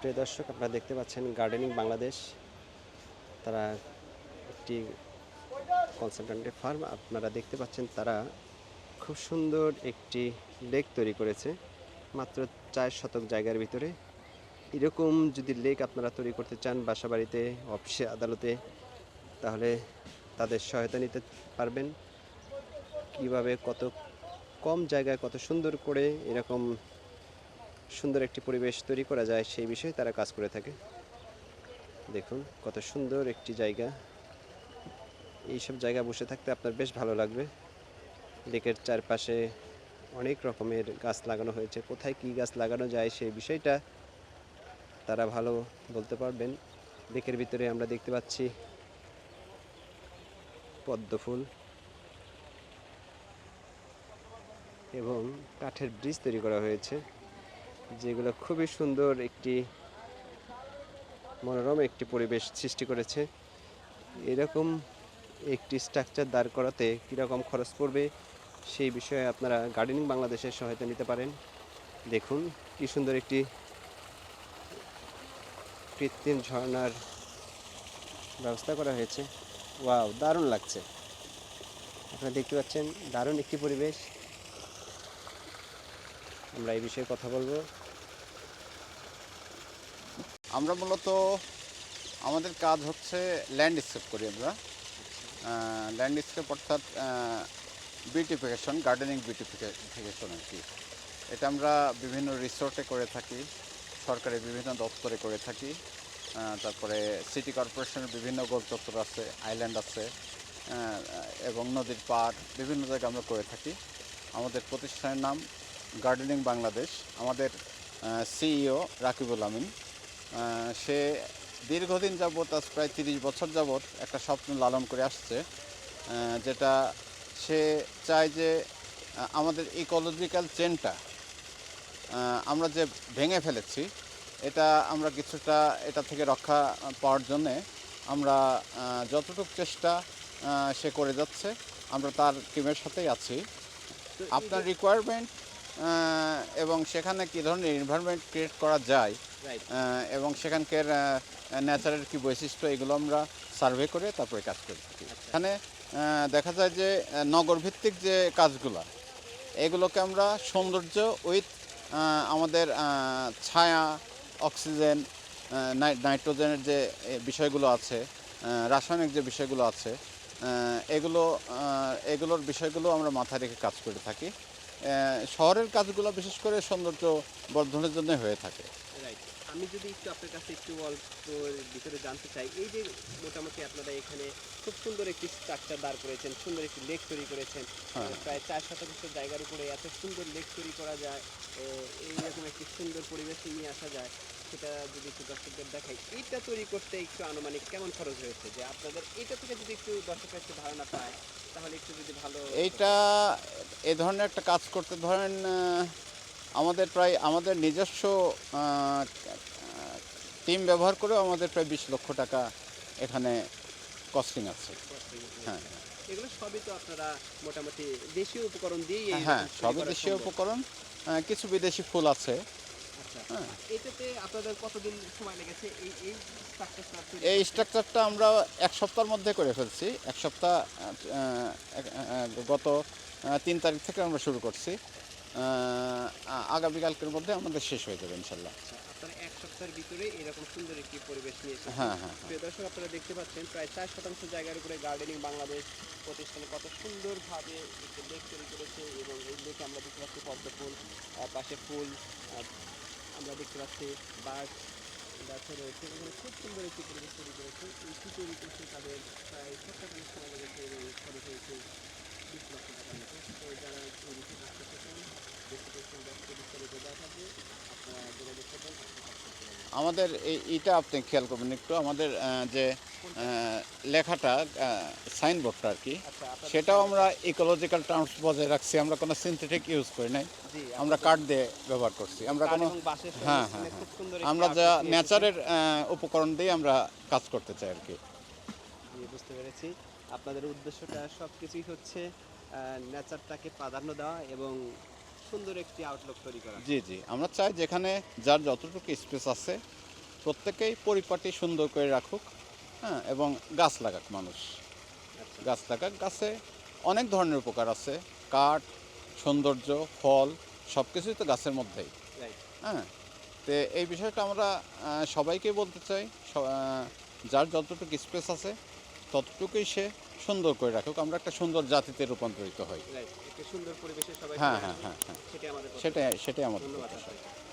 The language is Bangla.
প্রিয় দর্শক, আপনারা দেখতে পাচ্ছেন গার্ডেনিং বাংলাদেশ। তারা একটি কনসালটেন্টের ফার্ম। আপনারা দেখতে পাচ্ছেন তারা খুব সুন্দর একটি লেক তৈরি করেছে মাত্র 4 শতক জায়গার ভিতরে। এরকম যদি লেক আপনারা তৈরি করতে চান বাসা বাড়িতে, অফিসে, আদালতে, তাহলে তাদের সহায়তা নিতে পারবেন। কিভাবে কত কম জায়গায় কত সুন্দর করে এরকম সুন্দর একটি পরিবেশ তৈরি করা যায় সেই বিষয়ে তারা কাজ করে থাকে। দেখুন কত সুন্দর একটি জায়গা। এইসব জায়গায় বসে থাকতে আপনার বেশ ভালো লাগবে। লেকের চারপাশে অনেক রকমের গাছ লাগানো হয়েছে। কোথায় কী গাছ লাগানো যায় সেই বিষয়টা তারা ভালো বলতে পারবেন। লেকের ভিতরে আমরা দেখতে পাচ্ছি পদ্ম ফুল এবং কাঠের ব্রিজ তৈরি করা হয়েছে, যেগুলো খুবই সুন্দর একটি মনোরম একটি পরিবেশ সৃষ্টি করেছে। এরকম একটি স্ট্রাকচার দাঁড় করাতে কীরকম খরচ পড়বে সেই বিষয়ে আপনারা গার্ডেনিং বাংলাদেশের সহায়তা নিতে পারেন। দেখুন কি সুন্দর একটি কৃত্রিম ঝর্ণার ব্যবস্থা করা হয়েছে। ওয়াও, দারুণ লাগছে। আপনারা দেখতে পাচ্ছেন দারুণ একটি পরিবেশ। আমরা এই বিষয়ে কথা বলবো। আমরা মূলত আমাদের কাজ হচ্ছে ল্যান্ডস্কেপ করি আমরা। ল্যান্ডস্কেপ অর্থাৎ বিউটিফিকেশন, গার্ডেনিং বিউটিফিকেশন আর কি। এটা আমরা বিভিন্ন রিসোর্টে করে থাকি, সরকারি বিভিন্ন দপ্তরে করে থাকি, তারপরে সিটি কর্পোরেশনের বিভিন্ন গোল চত্বর আছে, আইল্যান্ড আছে, এবং নদীর পাড় বিভিন্ন জায়গায় আমরা করে থাকি। আমাদের প্রতিষ্ঠানের নাম গার্ডেনিং বাংলাদেশ। আমাদের সিইও রাকিবুল আমিন, সে দীর্ঘদিন যাবৎ, আজ প্রায় 30 বছর যাবৎ একটা স্বপ্ন লালন করে আসছে, যেটা সে চায় যে আমাদের ইকোলজিক্যাল চেনটা আমরা যে ভেঙে ফেলেছি, এটা আমরা কিছুটা এটা থেকে রক্ষা পাওয়ার জন্যে আমরা যতটুকু চেষ্টা সে করে যাচ্ছে, আমরা তার টিমের সাথেই আছি। আপনার রিকোয়ারমেন্ট এবং সেখানে কী ধরনের এনভায়রনমেন্ট ক্রিয়েট করা যায় এবং সেখানকার ন্যাচারের কী বৈশিষ্ট্য, এগুলো আমরা সার্ভে করে তারপরে কাজ করে থাকি। এখানে দেখা যায় যে নগরভিত্তিক যে কাজগুলো, এগুলোকে আমরা সৌন্দর্য উইথ আমাদের ছায়া, অক্সিজেন, নাইট্রোজেনের যে বিষয়গুলো আছে, রাসায়নিক যে বিষয়গুলো আছে, এগুলোর বিষয়গুলো আমরা মাথায় রেখে কাজ করে থাকি। শহরের কাজগুলো বিশেষ করে সৌন্দর্য বর্ধনের জন্য হয়ে থাকে। রাইট। আমি যদি একটু আপনার কাছে একটু অল্পর ভিতরে জানতে চাই, এই যে মোটামুটি আপনারা এখানে খুব সুন্দর একটি স্ট্রাকচার দাঁড় করেছেন, সুন্দর একটি লেক তৈরি করেছেন, প্রায় 4 শতাংশ জায়গার উপরে এত সুন্দর লেক তৈরি করা যায়, এইরকম একটি সুন্দর পরিবেশ নিয়ে আসা যায়, সেটা যদি একটু দর্শকদের দেখাই। এইটা তৈরি করতে একটু আনুমানিক কেমন খরচ হয়েছে, যে আপনাদের এটা থেকে যদি একটু দর্শকরা একটু ধারণা পায় তাহলে একটু যদি ভালো। এইটা এই ধরনের একটা কাজ করতে ধরেন আমাদের নিজস্ব টিম ব্যবহার করেও আমাদের প্রায় 20 লক্ষ টাকা এখানে কস্টিং আছে। হ্যাঁ, এগুলো সবই তো আপনারা মোটামুটি দেশীয় উপকরণ দিয়েই হ্যাঁ, সবই দেশীয় উপকরণ, কিছু বিদেশি ফুল আছে। আচ্ছা, হ্যাঁ, এটাতে আপনাদের কতদিন সময় লেগেছে এই স্ট্রাকচারটা তৈরি এই করতে? স্ট্রাকচারটা আমরা 1 সপ্তাহের মধ্যে করে ফেলছি। 1 সপ্তাহ, গত 3 তারিখ থেকে আমরা শুরু করছি। আগামীকালকের মধ্যে আমাদের শেষ হয়ে যাবে ইনশাল্লাহ। আচ্ছা, আপনারা 1 সপ্তাহের ভিতরে এরকম সুন্দর একটি পরিবেশ নিয়ে এসেছেন। হ্যাঁ, হ্যাঁ, প্রিয় দর্শক, আপনারা দেখতে পাচ্ছেন প্রায় 4 শতাংশ জায়গার উপরে গার্ডেনিং বাংলাদেশ প্রতিষ্ঠানে কত সুন্দরভাবে একটি লেক তৈরি করেছে, এবং এই লেকে আমরা দেখতে পাচ্ছি পদ্ম ফুল, পাশে ফুল, আমরা দেখতে পাচ্ছি বাঘ গাছে রয়েছে। এখানে খুব সুন্দর একটি পরিবেশ তৈরি করেছে। এইটি তৈরি করতে তাদের প্রায় 7 দিন সময় লেগেছে এবং খরচ হয়েছে 20 লক্ষ টাকার মতো। তো যারা এই বিষয়ে কাজ করতে চান, ডেসক্রিপশন বক্সে বিস্তারিত দেওয়া থাকবে, আপনারা যোগাযোগ করবেন, আপনি কাজ করতে পারবেন। আমাদের এইটা আপনি খেয়াল করবেন একটু, আমাদের যে লেখাটা, সাইনবোর্ডটা আর কি, আচ্ছা, আপনাদের সেটাও আমরা ইকোলজিক্যাল টার্মস বজায় রাখছি। আমরা কোনো সিনথেটিক ইউজ করি নাই, জি, আমরা কাঠ দিয়ে ব্যবহার করছি। আমরা কাঠ কোনো এবং বাঁশের হ্যাঁ, সংমিশ্রণে হ্যাঁ, খুব সুন্দর হ্যাঁ, একটি আমরা আর্ট যা নিয়ে এসেছেন। ন্যাচারের উপকরণ দিয়ে আমরা কাজ করতে চাই আর কি। জি, বুঝতে পেরেছি। আপনাদের উদ্দেশ্যটা সবকিছুই হচ্ছে নেচারটাকে প্রাধান্য দেওয়া এবং সুন্দর একটি আউটলুক তৈরি করা। জি, জি, আমরা চাই যেখানে যার যতটুকু স্পেস আছে প্রত্যেকেই পরিপাটি সুন্দর করে রাখুক, হ্যাঁ, এবং গাছ লাগাক মানুষ। আচ্ছা। গাছ লাগাক, গাছে অনেক ধরনের উপকার আছে, কাঠ, সৌন্দর্য, ফল সব কিছুই তো গাছের মধ্যেই। রাইট। হ্যাঁ, তো এই বিষয়টা আমরা সবাইকে বলতে চাই, যার যতটুকু স্পেস আছে ততটুকুই সে সুন্দর করে রাখুক, আমরা একটা সুন্দর জাতিতে রূপান্তরিত হই। রাইট। একটা সুন্দর পরিবেশে সবাই হ্যাঁ ফিরে হ্যাঁ আসবে। হ্যাঁ হ্যাঁ, সেটাই আমাদের সেটাই আমাদের ধন্যবাদ প্রত্যাশা। আপনাকে।